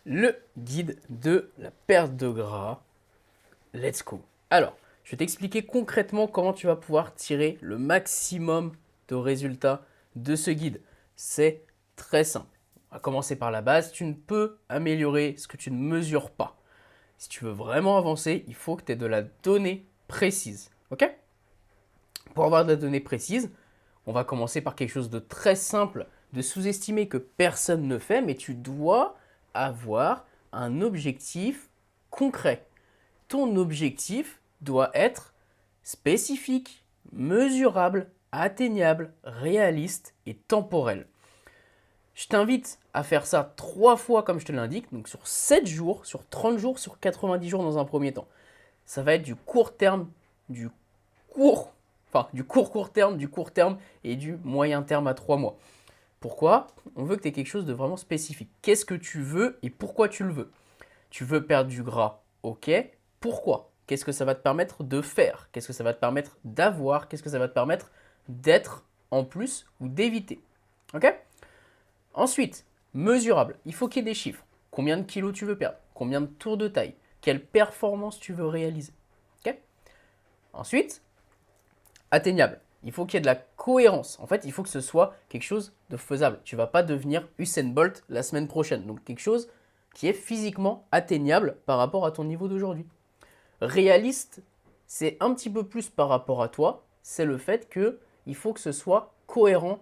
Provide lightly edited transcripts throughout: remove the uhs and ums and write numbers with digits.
le guide de la perte de gras. Let's go. Alors, je vais t'expliquer concrètement comment tu vas pouvoir tirer le maximum de résultats de ce guide. C'est très simple. On va commencer par la base. Tu ne peux améliorer ce que tu ne mesures pas. Si tu veux vraiment avancer, il faut que tu aies de la donnée précise. Ok? Pour avoir de la donnée précise, on va commencer par quelque chose de très simple, de sous-estimer que personne ne fait, mais tu dois avoir un objectif concret. Ton objectif doit être spécifique, mesurable, atteignable, réaliste et temporel. Je t'invite à faire ça 3 fois comme je te l'indique, donc sur 7 jours, sur 30 jours, sur 90 jours dans un premier temps. Ça va être du court terme, du court, du court terme, du court terme et du moyen terme à 3 mois. Pourquoi? On veut que tu aies quelque chose de vraiment spécifique. Qu'est-ce que tu veux et pourquoi tu le veux? Tu veux perdre du gras, ok. Pourquoi? Qu'est-ce que ça va te permettre de faire? Qu'est-ce que ça va te permettre d'avoir? Qu'est-ce que ça va te permettre d'être en plus ou d'éviter? Ok. Ensuite, mesurable. Il faut qu'il y ait des chiffres. Combien de kilos tu veux perdre? Combien de tours de taille? Quelle performance tu veux réaliser? Ok. Ensuite, atteignable. Il faut qu'il y ait de la cohérence. En fait, il faut que ce soit quelque chose de faisable. Tu ne vas pas devenir Usain Bolt la semaine prochaine. Donc quelque chose qui est physiquement atteignable par rapport à ton niveau d'aujourd'hui. Réaliste, c'est un petit peu plus par rapport à toi. C'est le fait qu'il faut que ce soit cohérent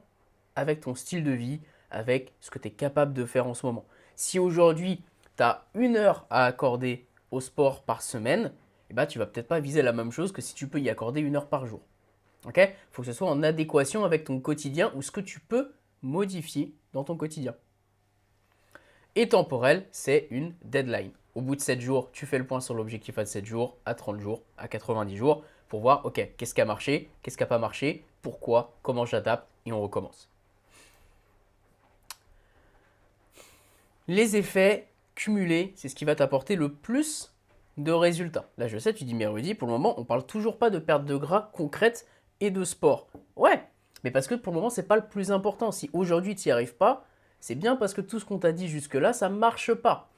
avec ton style de vie, avec ce que tu es capable de faire en ce moment. Si aujourd'hui, tu as 1 heure à accorder au sport par semaine, eh ben, tu ne vas peut-être pas viser la même chose que si tu peux y accorder 1 heure par jour. Il faut que ce soit en adéquation avec ton quotidien ou ce que tu peux modifier dans ton quotidien. Et temporel, c'est une deadline. Au bout de 7 jours, tu fais le point sur l'objectif à 7 jours, à 30 jours, à 90 jours pour voir, ok, qu'est-ce qui a marché, qu'est-ce qui n'a pas marché, pourquoi, comment j'adapte et on recommence. Les effets cumulés, c'est ce qui va t'apporter le plus de résultats. Là, je sais, tu dis, mais Rudy, pour le moment, on parle toujours pas de perte de gras concrète et de sport. Ouais, mais parce que pour le moment, c'est pas le plus important. Si aujourd'hui, tu n'y arrives pas, c'est bien parce que tout ce qu'on t'a dit jusque-là, ça marche pas.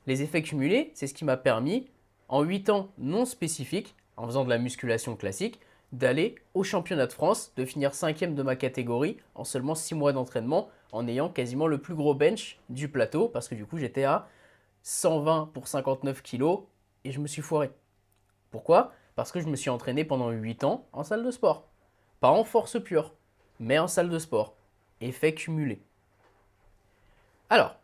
Les effets cumulés, c'est ce qui m'a permis, en 8 ans non spécifiques, en faisant de la musculation classique, d'aller au championnat de France, de finir 5e de ma catégorie en seulement 6 mois d'entraînement, en ayant quasiment le plus gros bench du plateau, parce que du coup j'étais à 120 pour 59 kilos et je me suis foiré. Pourquoi? Parce que je me suis entraîné pendant 8 ans en salle de sport. Pas en force pure, mais en salle de sport. Effet cumulé. Alors,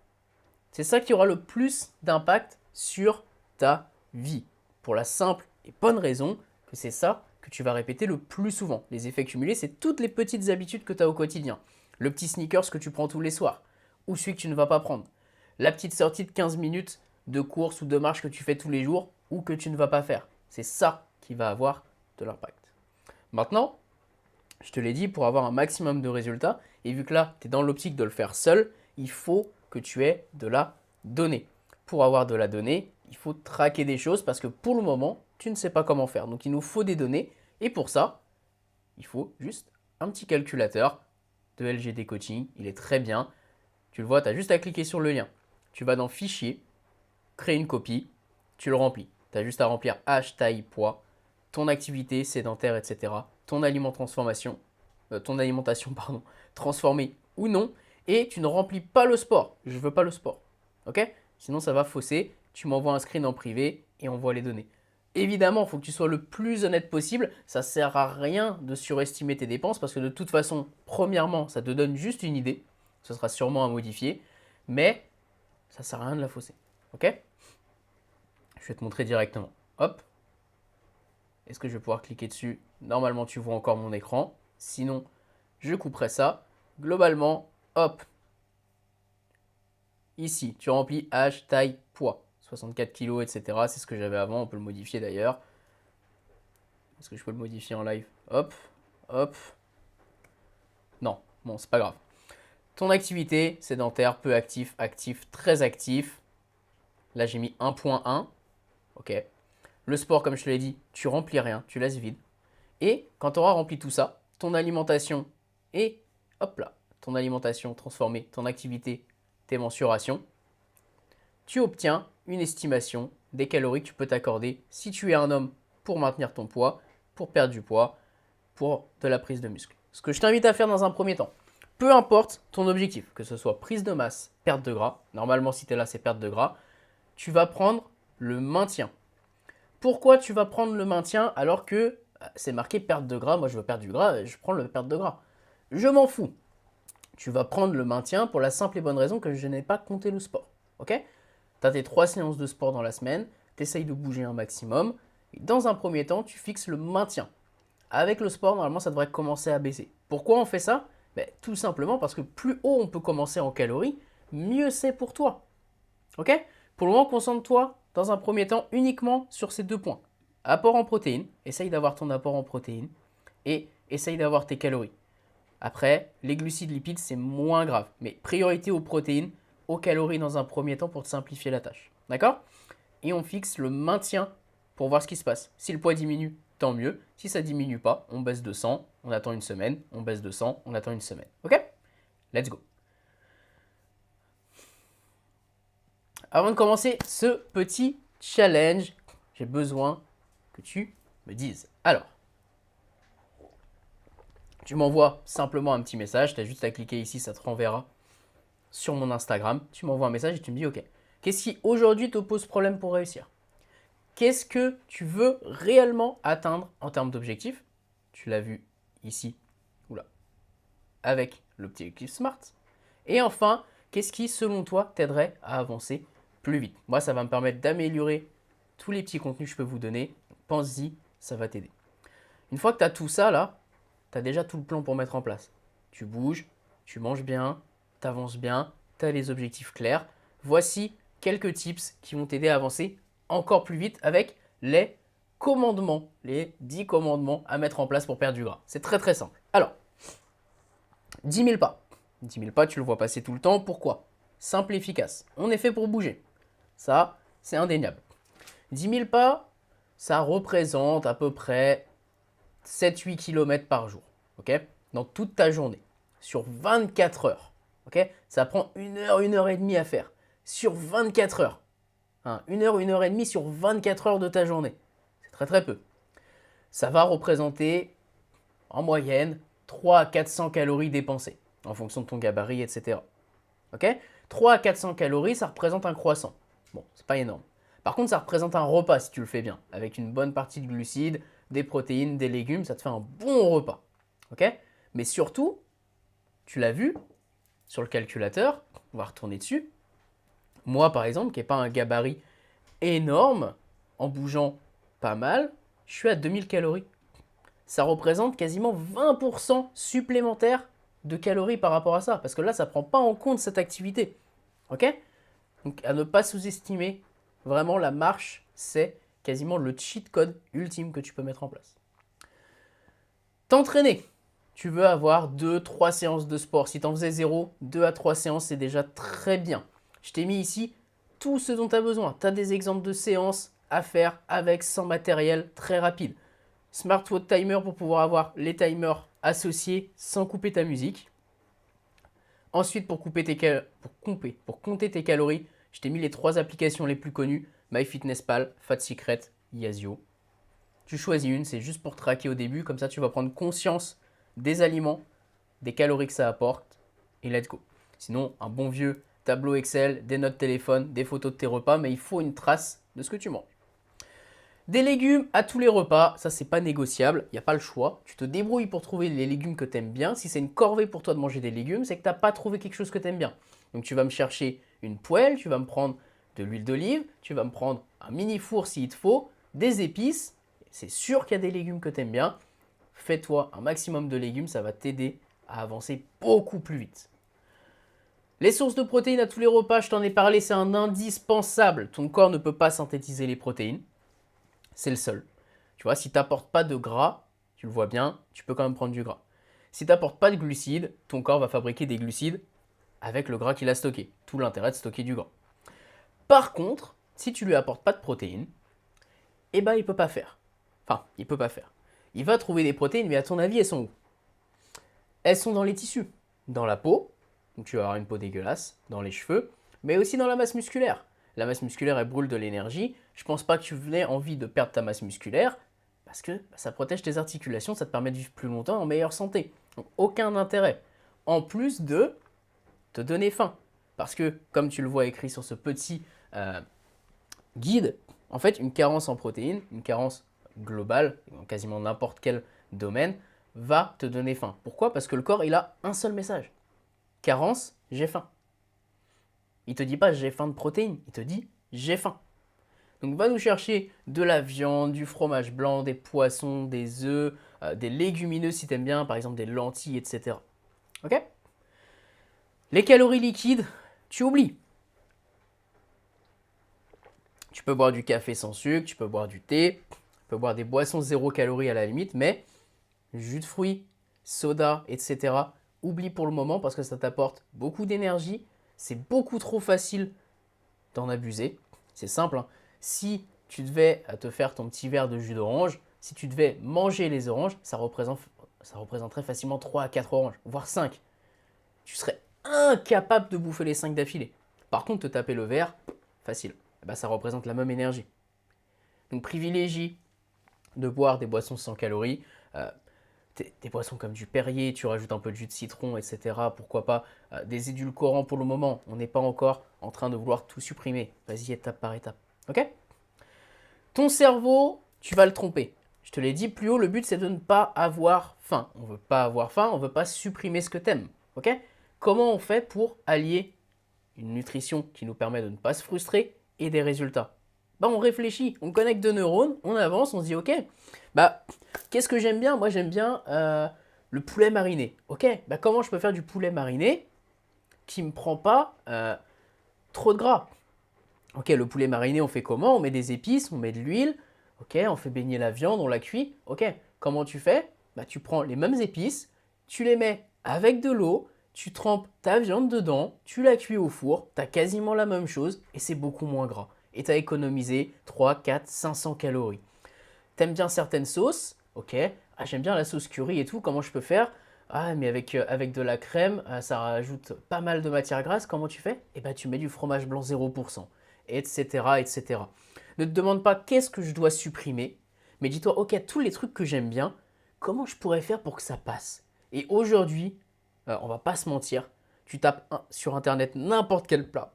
c'est ça qui aura le plus d'impact sur ta vie. Pour la simple et bonne raison que c'est ça que tu vas répéter le plus souvent. Les effets cumulés, c'est toutes les petites habitudes que tu as au quotidien. Le petit sneakers que tu prends tous les soirs, ou celui que tu ne vas pas prendre. La petite sortie de 15 minutes de course ou de marche que tu fais tous les jours ou que tu ne vas pas faire. C'est ça qui va avoir de l'impact. Maintenant, je te l'ai dit, pour avoir un maximum de résultats, et vu que là, tu es dans l'optique de le faire seul, il faut que tu aies de la donnée. Pour avoir de la donnée, il faut traquer des choses parce que pour le moment, tu ne sais pas comment faire. Donc il nous faut des données, et pour ça, il faut juste un petit calculateur de LGD Coaching. Il est très bien. Tu le vois, tu as juste à cliquer sur le lien. Tu vas dans Fichier, créer une copie, tu le remplis. Tu as juste à remplir âge, taille, poids, ton activité sédentaire, etc. Ton ton alimentation, pardon, transformée ou non. Et tu ne remplis pas le sport. Je ne veux pas le sport. Ok? Sinon, ça va fausser. Tu m'envoies un screen en privé et on voit les données. Évidemment, il faut que tu sois le plus honnête possible. Ça ne sert à rien de surestimer tes dépenses parce que de toute façon, premièrement, ça te donne juste une idée. Ce sera sûrement à modifier. Mais ça ne sert à rien de la fausser. Ok? Je vais te montrer directement. Hop. Est-ce que je vais pouvoir cliquer dessus? Normalement, tu vois encore mon écran. Sinon, je couperai ça. Globalement, hop. Ici, tu remplis âge, taille, poids. 64 kg, etc. C'est ce que j'avais avant. On peut le modifier d'ailleurs. Est-ce que je peux le modifier en live? Hop, hop. Non, bon, c'est pas grave. Ton activité, sédentaire, peu actif, actif, très actif. Là, j'ai mis 1.1. Ok. Le sport, comme je te l'ai dit, tu remplis rien, tu laisses vide. Et quand tu auras rempli tout ça, ton alimentation et hop là, ton alimentation transformée, ton activité, tes mensurations, tu obtiens une estimation des calories que tu peux t'accorder si tu es un homme pour maintenir ton poids, pour perdre du poids, pour de la prise de muscle. Ce que je t'invite à faire dans un premier temps, peu importe ton objectif, que ce soit prise de masse, perte de gras, normalement si tu es là c'est perte de gras, tu vas prendre le maintien. Pourquoi tu vas prendre le maintien alors que c'est marqué perte de gras? Moi je veux perdre du gras, je prends le perte de gras. Je m'en fous. Tu vas prendre le maintien pour la simple et bonne raison que je n'ai pas compté le sport. Ok? Tu as tes 3 séances de sport dans la semaine, tu essayes de bouger un maximum. Et dans un premier temps, tu fixes le maintien. Avec le sport, normalement, ça devrait commencer à baisser. Pourquoi on fait ça? Tout simplement parce que plus haut on peut commencer en calories, mieux c'est pour toi. Ok? Pour le moment, concentre-toi dans un premier temps uniquement sur ces 2 points. Apport en protéines, essaye d'avoir ton apport en protéines et essaye d'avoir tes calories. Après, les glucides, lipides, c'est moins grave. Mais priorité aux protéines, aux calories dans un premier temps pour te simplifier la tâche. D'accord? Et on fixe le maintien pour voir ce qui se passe. Si le poids diminue, tant mieux. Si ça ne diminue pas, on baisse de 100, on attend une semaine, on baisse de 100, on attend une semaine. Ok? Let's go. Avant de commencer ce petit challenge, j'ai besoin que tu me dises. Alors, tu m'envoies simplement un petit message, tu as juste à cliquer ici, ça te renverra sur mon Instagram. Tu m'envoies un message et tu me dis ok, qu'est-ce qui aujourd'hui te pose problème pour réussir? Qu'est-ce que tu veux réellement atteindre en termes d'objectifs? Tu l'as vu ici, oula, avec l'objectif SMART. Et enfin, qu'est-ce qui, selon toi, t'aiderait à avancer plus vite? Moi, ça va me permettre d'améliorer tous les petits contenus que je peux vous donner. Pense-y, ça va t'aider. Une fois que tu as tout ça, là, tu as déjà tout le plan pour mettre en place. Tu bouges, tu manges bien, tu avances bien, tu as les objectifs clairs. Voici quelques tips qui vont t'aider à avancer encore plus vite avec les commandements, les 10 commandements à mettre en place pour perdre du gras. C'est très très simple. Alors, 10 000 pas. 10 000 pas, tu le vois passer tout le temps. Pourquoi? Simple et efficace. On est fait pour bouger. Ça, c'est indéniable. 10 000 pas, ça représente à peu près 7-8 km par jour. Ok? Dans toute ta journée. Sur 24 heures. Ok? Ça prend 1 heure et demie à faire. Sur 24 heures. 1 heure et demie sur 24 heures de ta journée. C'est très très peu. Ça va représenter en moyenne 3 à 400 calories dépensées en fonction de ton gabarit, etc. Ok? 3 à 400 calories, ça représente un croissant. Bon, c'est pas énorme. Par contre, ça représente un repas si tu le fais bien, avec une bonne partie de glucides, des protéines, des légumes, ça te fait un bon repas. Ok? Mais surtout, tu l'as vu sur le calculateur, on va retourner dessus. Moi, par exemple, qui n'ai pas un gabarit énorme, en bougeant pas mal, je suis à 2000 calories. Ça représente quasiment 20% supplémentaire de calories par rapport à ça. Parce que là, ça ne prend pas en compte cette activité. Ok? Donc, à ne pas sous-estimer, vraiment, la marche, c'est quasiment le cheat code ultime que tu peux mettre en place. T'entraîner. Tu veux avoir 2-3 séances de sport. Si tu en faisais 0, 2 à 3 séances, c'est déjà très bien. Je t'ai mis ici tout ce dont tu as besoin. Tu as des exemples de séances à faire avec, sans matériel, très rapide. Smartwatch timer pour pouvoir avoir les timers associés sans couper ta musique. Ensuite, pour compter tes calories, je t'ai mis les 3 applications les plus connues, MyFitnessPal, FatSecret, Yazio. Tu choisis une, c'est juste pour traquer au début, comme ça tu vas prendre conscience des aliments, des calories que ça apporte, et let's go. Sinon, un bon vieux tableau Excel, des notes téléphone, des photos de tes repas, mais il faut une trace de ce que tu manges. Des légumes à tous les repas, ça c'est pas négociable, il n'y a pas le choix. Tu te débrouilles pour trouver les légumes que tu aimes bien. Si c'est une corvée pour toi de manger des légumes, c'est que tu n'as pas trouvé quelque chose que tu aimes bien. Donc tu vas me chercher une poêle, tu vas me prendre de l'huile d'olive, tu vas me prendre un mini four s'il te faut, des épices. C'est sûr qu'il y a des légumes que tu aimes bien. Fais-toi un maximum de légumes, ça va t'aider à avancer beaucoup plus vite. Les sources de protéines à tous les repas, je t'en ai parlé, c'est un indispensable. Ton corps ne peut pas synthétiser les protéines. C'est le seul. Tu vois, si tu n'apportes pas de gras, tu le vois bien, tu peux quand même prendre du gras. Si tu n'apportes pas de glucides, ton corps va fabriquer des glucides avec le gras qu'il a stocké. Tout l'intérêt de stocker du gras. Par contre, si tu lui apportes pas de protéines, eh ben il peut pas faire. Enfin, il peut pas faire. Il va trouver des protéines, mais à ton avis, elles sont où? Elles sont dans les tissus, dans la peau, donc tu vas avoir une peau dégueulasse, dans les cheveux, mais aussi dans la masse musculaire. la masse musculaire, elle brûle de l'énergie. Je pense pas que tu venais envie de perdre ta masse musculaire parce que ça protège tes articulations, ça te permet de vivre plus longtemps en meilleure santé. Donc, aucun intérêt. En plus de te donner faim. Parce que, comme tu le vois écrit sur ce petit guide, en fait, une carence en protéines, une carence globale, dans quasiment n'importe quel domaine, va te donner faim. Pourquoi? Parce que le corps, il a un seul message. Carence, j'ai faim. Il ne te dit pas j'ai faim de protéines, il te dit j'ai faim. Donc va nous chercher de la viande, du fromage blanc, des poissons, des œufs, des légumineuses si tu aimes bien, par exemple des lentilles, etc. Ok? Les calories liquides, tu oublies. Tu peux boire du café sans sucre, tu peux boire du thé, tu peux boire des boissons 0 calories à la limite, mais jus de fruits, soda, etc. Oublie pour le moment parce que ça t'apporte beaucoup d'énergie. C'est beaucoup trop facile d'en abuser. C'est simple, hein. Si tu devais te faire ton petit verre de jus d'orange, si tu devais manger les oranges, ça représenterait facilement 3 à 4 oranges, voire 5. Tu serais incapable de bouffer les 5 d'affilée. Par contre, te taper le verre, facile. Ça représente la même énergie. Donc privilégie de boire des boissons sans calories. Des boissons comme du Perrier, tu rajoutes un peu de jus de citron, etc. Pourquoi pas des édulcorants pour le moment. On n'est pas encore en train de vouloir tout supprimer. Vas-y, étape par étape. Ok? Ton cerveau, tu vas le tromper. Je te l'ai dit plus haut, le but c'est de ne pas avoir faim. On ne veut pas avoir faim, on ne veut pas supprimer ce que tu aimes. Ok? Comment on fait pour allier une nutrition qui nous permet de ne pas se frustrer et des résultats? On réfléchit, on connecte deux neurones, on avance, on se dit ok, qu'est-ce que j'aime bien? Moi j'aime bien le poulet mariné. Ok, comment je peux faire du poulet mariné qui ne me prend pas trop de gras? Ok, le poulet mariné, on fait comment? On met des épices, on met de l'huile, ok, on fait baigner la viande, on la cuit. Ok, comment tu fais? Tu prends les mêmes épices, tu les mets avec de l'eau, tu trempes ta viande dedans, tu la cuis au four, tu as quasiment la même chose et c'est beaucoup moins gras. Et tu as économisé 3, 4, 500 calories. T'aimes bien certaines sauces? Ok. Ah, j'aime bien la sauce curry et tout, comment je peux faire? Ah, mais avec de la crème, ça rajoute pas mal de matière grasse, comment tu fais? Tu mets du fromage blanc 0%, etc., etc. Ne te demande pas qu'est-ce que je dois supprimer, mais dis-toi, ok, tous les trucs que j'aime bien, comment je pourrais faire pour que ça passe? Et aujourd'hui, on va pas se mentir, tu tapes sur internet n'importe quel plat,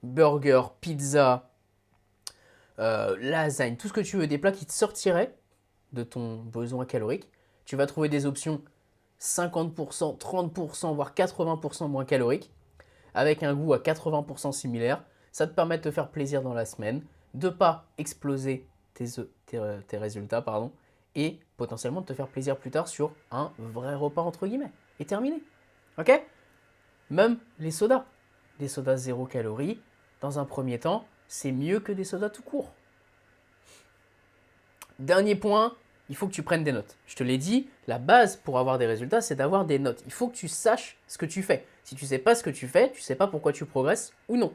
burger, pizza, lasagne, tout ce que tu veux, des plats qui te sortiraient de ton besoin calorique, tu vas trouver des options 50%, 30%, voire 80% moins caloriques, avec un goût à 80% similaire. Ça te permet de te faire plaisir dans la semaine, de ne pas exploser tes résultats, pardon, et potentiellement de te faire plaisir plus tard sur un vrai repas entre guillemets. Et terminé. Ok? Même les sodas. Des sodas 0 calories, dans un premier temps, c'est mieux que des sodas tout court. Dernier point, il faut que tu prennes des notes. Je te l'ai dit, la base pour avoir des résultats, c'est d'avoir des notes. Il faut que tu saches ce que tu fais. Si tu ne sais pas ce que tu fais, tu ne sais pas pourquoi tu progresses ou non.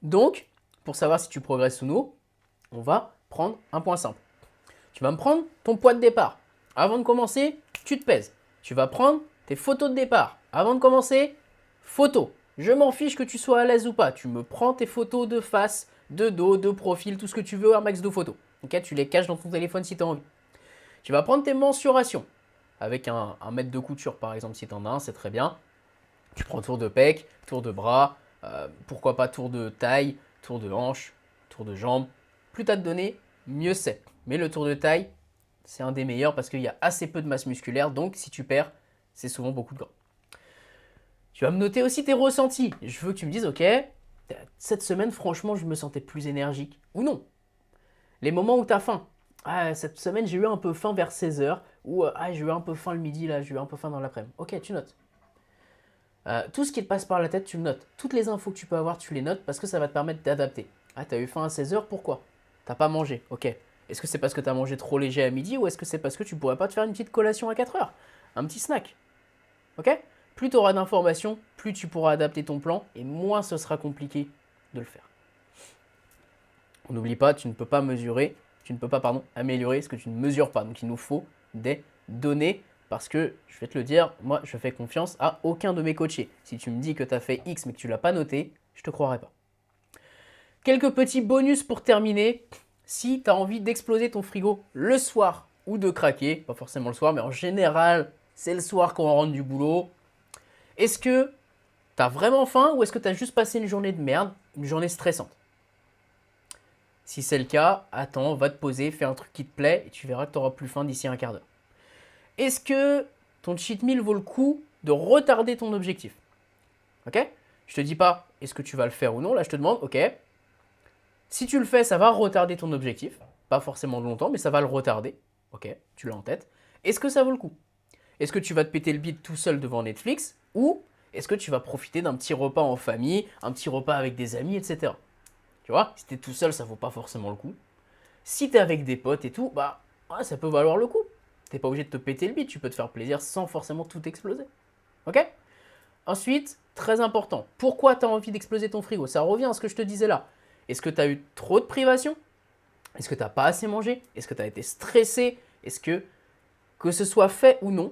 Donc, pour savoir si tu progresses ou non, on va prendre un point simple. Tu vas me prendre ton poids de départ. Avant de commencer, tu te pèses. Tu vas prendre tes photos de départ. Avant de commencer, photos. Je m'en fiche que tu sois à l'aise ou pas. Tu me prends tes photos de face, de dos, de profil, tout ce que tu veux, un max de photos. Okay, tu les caches dans ton téléphone si tu as envie. Tu vas prendre tes mensurations. Avec un mètre de couture par exemple, si tu en as un, c'est très bien. Tu prends tour de pec, tour de bras, pourquoi pas tour de taille, tour de hanche, tour de jambe. Plus tu as de données, mieux c'est. Mais le tour de taille, c'est un des meilleurs parce qu'il y a assez peu de masse musculaire. Donc si tu perds, c'est souvent beaucoup de gras. Tu vas me noter aussi tes ressentis. Je veux que tu me dises, ok, cette semaine, franchement, je me sentais plus énergique ou non. Les moments où tu as faim. Ah, cette semaine, j'ai eu un peu faim vers 16h. Ou j'ai eu un peu faim le midi, là, j'ai eu un peu faim dans l'après-midi. Ok, tu notes. Tout ce qui te passe par la tête, tu le notes. Toutes les infos que tu peux avoir, tu les notes parce que ça va te permettre d'adapter. Ah, tu as eu faim à 16h, pourquoi? T'as pas mangé, ok. Est-ce que c'est parce que tu as mangé trop léger à midi ou est-ce que c'est parce que tu pourrais pas te faire une petite collation à 4h? Un petit snack. Ok? Plus tu auras d'informations, plus tu pourras adapter ton plan et moins ce sera compliqué de le faire. On n'oublie pas, tu ne peux pas améliorer ce que tu ne mesures pas. Donc il nous faut des données Parce que, je vais te le dire, moi, je fais confiance à aucun de mes coachés. Si tu me dis que tu as fait X mais que tu ne l'as pas noté, je ne te croirai pas. Quelques petits bonus pour terminer. Si tu as envie d'exploser ton frigo le soir ou de craquer, pas forcément le soir, mais en général, c'est le soir quand on rentre du boulot. Est-ce que tu as vraiment faim ou est-ce que tu as juste passé une journée de merde, une journée stressante? Si c'est le cas, attends, va te poser, fais un truc qui te plaît et tu verras que tu n'auras plus faim d'ici un quart d'heure. Est-ce que ton cheat meal vaut le coup de retarder ton objectif? Ok? Je te dis pas est-ce que tu vas le faire ou non, là je te demande, ok, si tu le fais, ça va retarder ton objectif. Pas forcément de longtemps, mais ça va le retarder. Ok, tu l'as en tête. Est-ce que ça vaut le coup? Est-ce que tu vas te péter le bide tout seul devant Netflix? Ou est-ce que tu vas profiter d'un petit repas en famille, un petit repas avec des amis, etc. Tu vois, si t'es tout seul, ça vaut pas forcément le coup. Si t'es avec des potes et tout, bah ouais, ça peut valoir le coup. T'es pas obligé de te péter le bide, tu peux te faire plaisir sans forcément tout exploser. Ok? Ensuite, très important, pourquoi tu as envie d'exploser ton frigo? Ça revient à ce que je te disais là. Est-ce que tu as eu trop de privations? Est-ce que tu n'as pas assez mangé? Est-ce que tu as été stressé? Est-ce que ce soit fait ou non,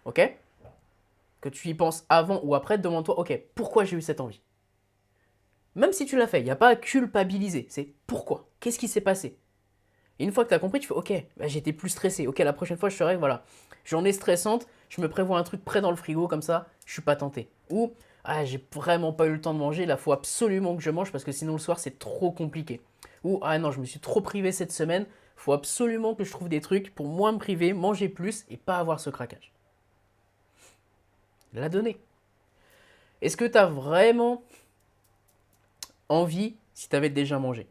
ok? Que tu y penses avant ou après, demande-toi, ok, pourquoi j'ai eu cette envie? Même si tu l'as fait, il n'y a pas à culpabiliser. C'est pourquoi? Qu'est-ce qui s'est passé? Et une fois que tu as compris, tu fais, ok, bah, j'étais plus stressé. Ok, la prochaine fois, je ferai, voilà, journée stressante, je me prévois un truc prêt dans le frigo, comme ça, je suis pas tenté. Ou, ah, j'ai vraiment pas eu le temps de manger, là, faut absolument que je mange parce que sinon le soir, c'est trop compliqué. Ou, ah non, je me suis trop privé cette semaine, faut absolument que je trouve des trucs pour moins me priver, manger plus et pas avoir ce craquage. La donnée. Est-ce que tu as vraiment envie si tu avais déjà mangé?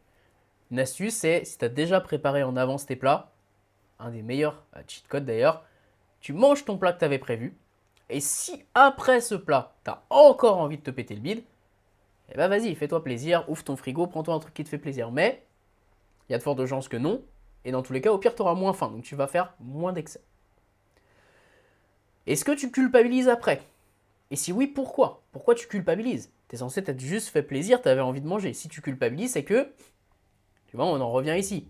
Une astuce, c'est si tu as déjà préparé en avance tes plats, un des meilleurs cheat codes d'ailleurs, tu manges ton plat que tu avais prévu, et si après ce plat, tu as encore envie de te péter le bide, eh ben vas-y, fais-toi plaisir, ouvre ton frigo, prends-toi un truc qui te fait plaisir. Mais il y a de fortes chances que non, et dans tous les cas, au pire, tu auras moins faim, donc tu vas faire moins d'excès. Est-ce que tu culpabilises après? Et si oui, pourquoi? Pourquoi tu culpabilises? Tu es censé t'être juste fait plaisir, tu avais envie de manger. Si tu culpabilises, c'est que, tu vois, on en revient ici.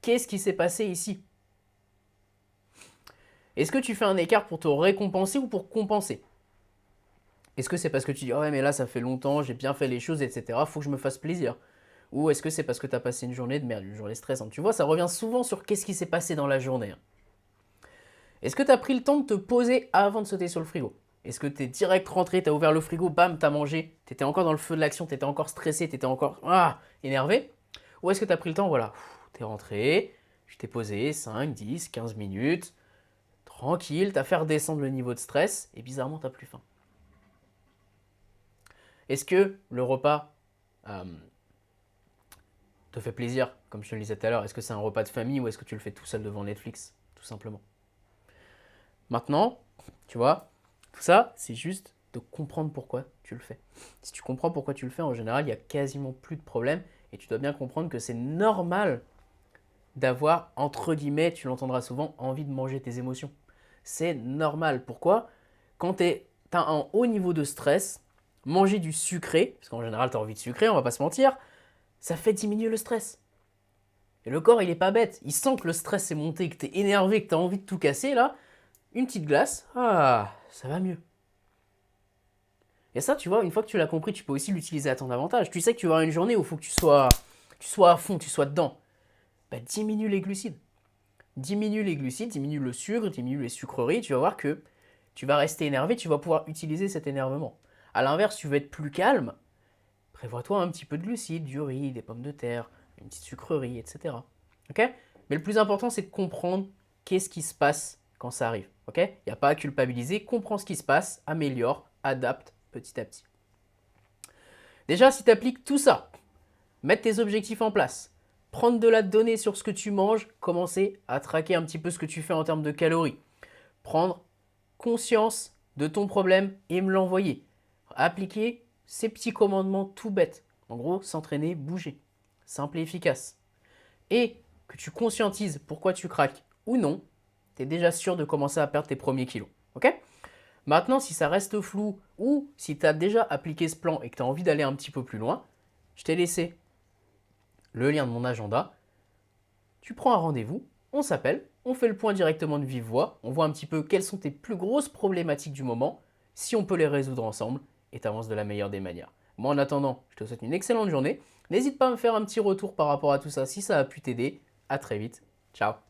Qu'est-ce qui s'est passé ici? Est-ce que tu fais un écart pour te récompenser ou pour compenser? Est-ce que c'est parce que tu dis oh ouais mais là ça fait longtemps, j'ai bien fait les choses, etc. Faut que je me fasse plaisir? Ou est-ce que c'est parce que tu as passé une journée de merde, une journée stressante? Tu vois, ça revient souvent sur qu'est-ce qui s'est passé dans la journée. Est-ce que tu as pris le temps de te poser avant de sauter sur le frigo? Est-ce que tu es direct rentré, tu as ouvert le frigo, bam, tu as mangé, tu étais encore dans le feu de l'action, tu étais encore stressé, tu étais encore énervé? Ou est-ce que tu as pris le temps, voilà, tu es rentré, tu t'es posé 5, 10, 15 minutes, tranquille, tu as fait redescendre le niveau de stress et bizarrement tu n'as plus faim? Est-ce que le repas euh, te fait plaisir, comme je te le disais tout à l'heure? Est-ce que c'est un repas de famille ou est-ce que tu le fais tout seul devant Netflix, tout simplement? Maintenant, tu vois, tout ça, c'est juste de comprendre pourquoi tu le fais. Si tu comprends pourquoi tu le fais, en général, il n'y a quasiment plus de problème et tu dois bien comprendre que c'est normal d'avoir, entre guillemets, tu l'entendras souvent, envie de manger tes émotions. C'est normal. Pourquoi? Quand tu as un haut niveau de stress, manger du sucré, parce qu'en général, tu as envie de sucré, on va pas se mentir, ça fait diminuer le stress. Et le corps, il est pas bête. Il sent que le stress est monté, que tu es énervé, que tu as envie de tout casser, là. Une petite glace, ça va mieux. Et ça, tu vois, une fois que tu l'as compris, tu peux aussi l'utiliser à ton avantage. Tu sais que tu vas avoir une journée où il faut que tu sois à fond, tu sois dedans. Bah, diminue les glucides. Diminue les glucides, diminue le sucre, diminue les sucreries. Tu vas voir que tu vas rester énervé, tu vas pouvoir utiliser cet énervement. A l'inverse, tu veux être plus calme, prévois-toi un petit peu de glucides, du riz, des pommes de terre, une petite sucrerie, etc. Ok? Mais le plus important, c'est de comprendre qu'est-ce qui se passe quand ça arrive. Ok? Il n'y a pas à culpabiliser, comprends ce qui se passe, améliore, adapte petit à petit. Déjà, si tu appliques tout ça, mettre tes objectifs en place, prendre de la donnée sur ce que tu manges, commencer à traquer un petit peu ce que tu fais en termes de calories, prendre conscience de ton problème et me l'envoyer. Appliquer ces petits commandements tout bêtes. En gros, s'entraîner, bouger. Simple et efficace. Et que tu conscientises pourquoi tu craques ou non, tu es déjà sûr de commencer à perdre tes premiers kilos. Ok? Maintenant, si ça reste flou ou si tu as déjà appliqué ce plan et que tu as envie d'aller un petit peu plus loin, je t'ai laissé le lien de mon agenda. Tu prends un rendez-vous, on s'appelle, on fait le point directement de vive voix, on voit un petit peu quelles sont tes plus grosses problématiques du moment, si on peut les résoudre ensemble, et t'avances de la meilleure des manières. Moi en attendant, je te souhaite une excellente journée. N'hésite pas à me faire un petit retour par rapport à tout ça si ça a pu t'aider. À très vite. Ciao.